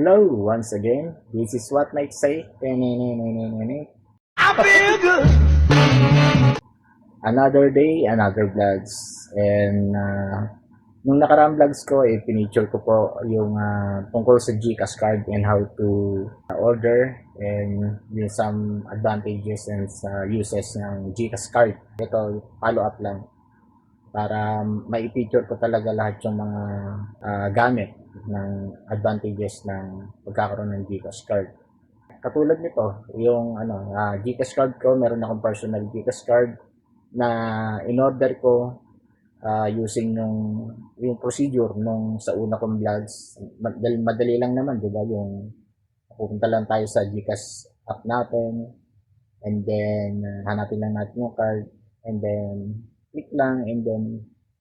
Hello, once again. This is what might say. I feel good. Another day, another vlogs. And nung nakaraang vlogs ko, pinicture ko po yung tungkol sa GCash card and how to order and yung some advantages and uses ng GCash card. Ito, follow up lang para mai-feature ko talaga lahat yung mga gamit ng advantages ng pagkakaroon ng GCash card. Katulad nito, yung GCash card ko, meron akong personal GCash card na in-order ko using yung procedure nung sa una kong vlogs. Madali lang naman, di ba? Yung pupunta lang tayo sa GCash app natin and then hanapin lang natin yung card and then click lang and then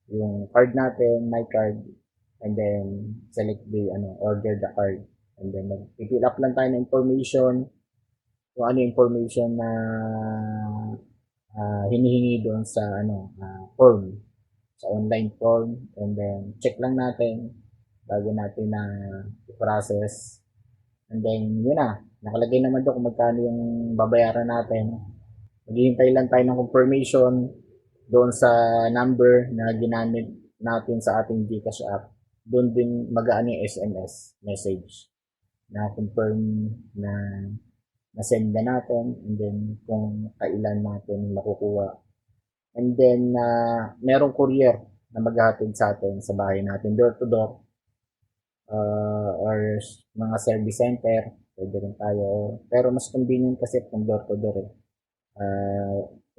yung card natin, my card, and then select the order the card and then mag-fill up lang tayo ng information kung ano yung information na hinihingi doon sa form, sa online form, and then check lang natin bago natin na i-process. And then yun na, nakalagay naman doon kung magkano yung babayaran natin. Maghihintay lang tayo ng confirmation doon sa number na ginamit natin sa ating GCash app. Doon din magaan yung SMS message na confirm na na-send na natin and then kung kailan natin makukuha. And then merong courier na maghahatid sa atin sa bahay natin, door to door, or mga service center, pwede rin tayo. Pero mas convenient kasi kung door to door eh.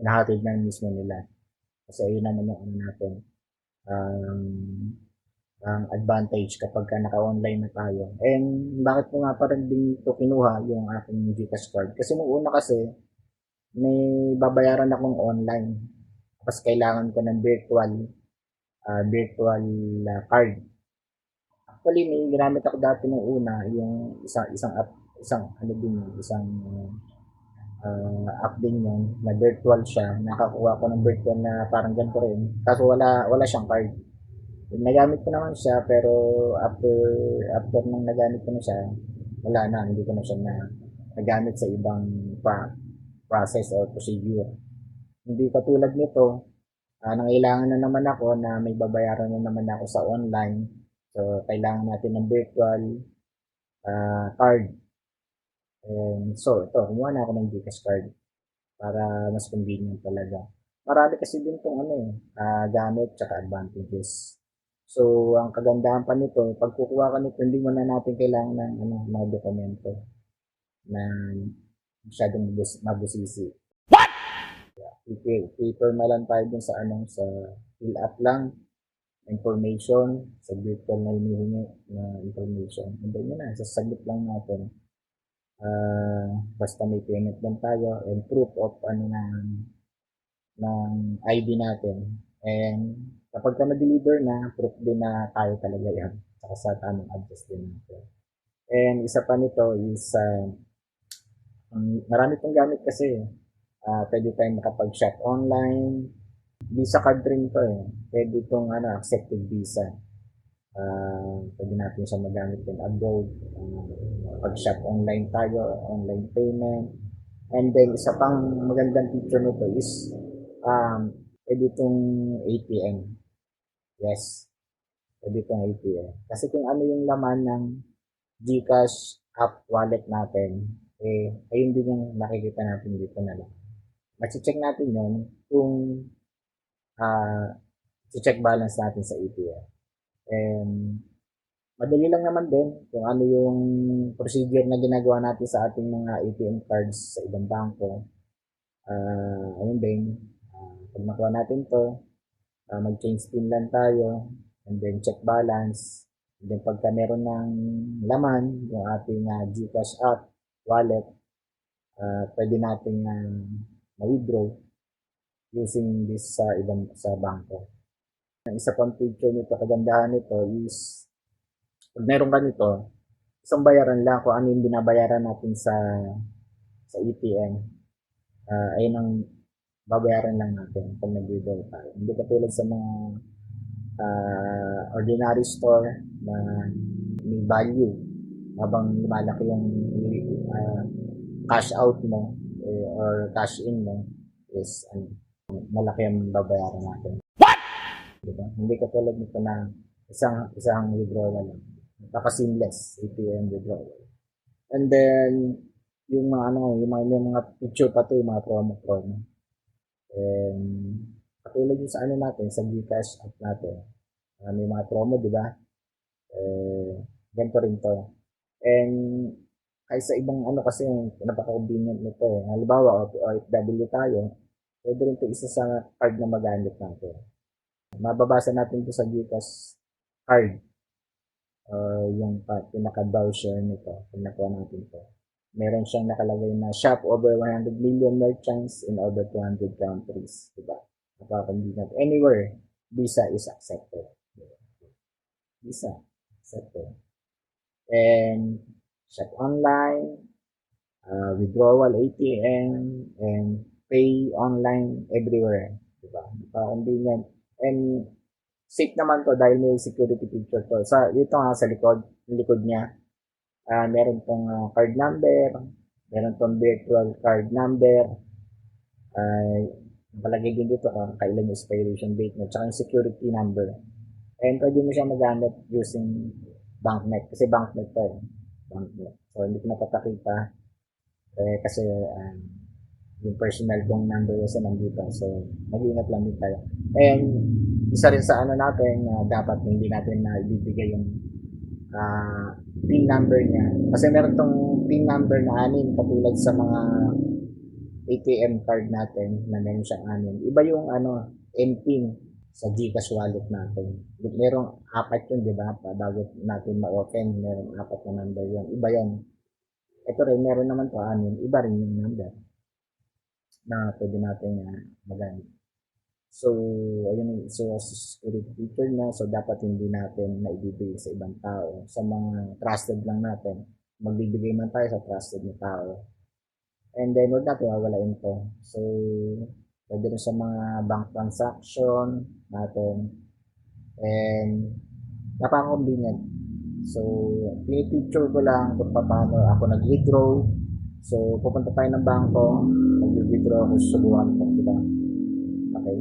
Inahatid na mismo nila. Kasi ayun naman yung natin. Um, ang advantage kapag ka naka-online na tayo. And bakit ko nga parang din ito kinuha yung aking GCash card? Kasi nung una kasi, may babayaran akong online. Tapos kailangan ko ng virtual card. Actually, may ginamit ako dati nung una, yung isang app, app din yun, na virtual siya. Nakakuha ko ng virtual na parang ganito rin. Kaso wala siyang card. Nagamit ko naman siya pero after nang nagamit ko na siya, wala na, hindi ko na siya nagamit sa ibang process or procedure. Hindi katulad nito, nangailangan na naman ako na may babayaran na naman ako sa online. So, kailangan natin ng virtual card. And so, ito, kumuha na ako ng GCash card para mas convenient talaga. Marami kasi din itong gamit tsaka advantages. So, ang kagandahan pa nito, pag kukuha ka nito, hindi mo na natin kailangan ng mga dokumento na masyadong mabusisi. What? Yeah, paper na lang tayo dun sa fill up lang, information, sa virtual na hinihingi na information. And then yun na, sasaglit lang natin. Basta may payment lang tayo and proof of ng ID natin. And kapag ka na-deliver na, proof din na tayo talaga yan. Saka sa tamang address din natin. And isa pa nito is, marami itong gamit kasi. Pwede tayong makapag-shop online. Visa card rin to eh. Pwede itong accepted visa. Pwede natin siya magamit din abroad. Pag-shop online tayo, online payment. And then, isa pang magandang feature nito is, pwede itong ATM. Yes, pwede itong ATM. Kasi kung ano yung laman ng GCash app wallet natin, ayun din yung nakikita natin dito na lang. Machi-check natin yun kung check balance natin sa ATM. And madali lang naman din kung ano yung procedure na ginagawa natin sa ating mga ATM cards sa ibang bangko. Ayun din, pag nakuha natin to, mag-change pin lang tayo, and then check balance, and then pagka meron ng laman yung ating GCash app wallet, pwede natin ma-withdraw using this sa bangko. Ang isa pang feature nito, kagandahan nito is pag meron ka nito, isang bayaran lang kung ano yung binabayaran natin sa ATM. Ayun ang babayaran lang natin pag nag-withdraw tayo. Hindi katulad sa mga ordinary store na may value habang lumalaki yung ah, cash out mo or cash in mo is malaki ang babayaran natin. Diba? Hindi katulad nito na isang withdrawal lang. Naka-seamless ATM withdrawal. And then, yung mga yung mga picture pa to, yung mga promo. And, katulad yung sa natin, sa Gcash app natin, may mga promo, di ba? Ganito rin to. And, ay sa ibang kasi napaka-convenient nito eh. Halimbawa, OFW tayo, pwede rin ito isa sa card na magamit natin. Mababasa natin ito sa Gcash card. Yung pinaka-browser nito, kung nakuha natin ito. Meron siyang nakalagay na shop over 100 million merchants in over 200 countries. Diba? Napaka-convenient. Anywhere, Visa is accepted. Visa, accepted. And shop online, withdrawal ATM, and pay online everywhere. Diba? Napaka-convenient. And safe naman to dahil may security feature to. Dito nga sa likod niya, meron tong card number, meron tong virtual card number, palagay din dito kailan yung expiration date mo, tsaka yung security number. And pwede mo siya magamit using banknet, kasi banknet to eh. Banknet. So, hindi ko napapakita kasi yung personal kong number kasi nandito. So, mag-iingat lang din tayo. And, isa rin sa natin na dapat hindi natin na ibibigay yung PIN number niya. Kasi meron tong PIN number na 6 katulad sa mga ATM card natin na meron siyang 6. Iba yung MPIN sa Gcash wallet natin. Merong 4 yun, di ba? Bago natin ma-open, merong 4 na number yun. Iba yun. Ito rin, meron naman to 6. Iba rin yung number na pwede natin magamit. So, ayun, so security feature na, so dapat hindi natin maibibigay sa ibang tao. Sa mga trusted lang natin, magbibigay man tayo sa trusted na tao. And then, huwag natin wawalain to. So, pwede rin sa mga bank transaction natin. And, napaka-convenient. So, pinipicture ko lang kung paano ako nag-withdraw. So, pupunta tayo ng bangko, mag-withdraw ako, susubukan ko, diba? Okay.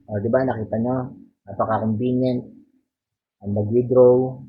O, diba, nakita nyo? Napaka-convenient ang mag-withdraw.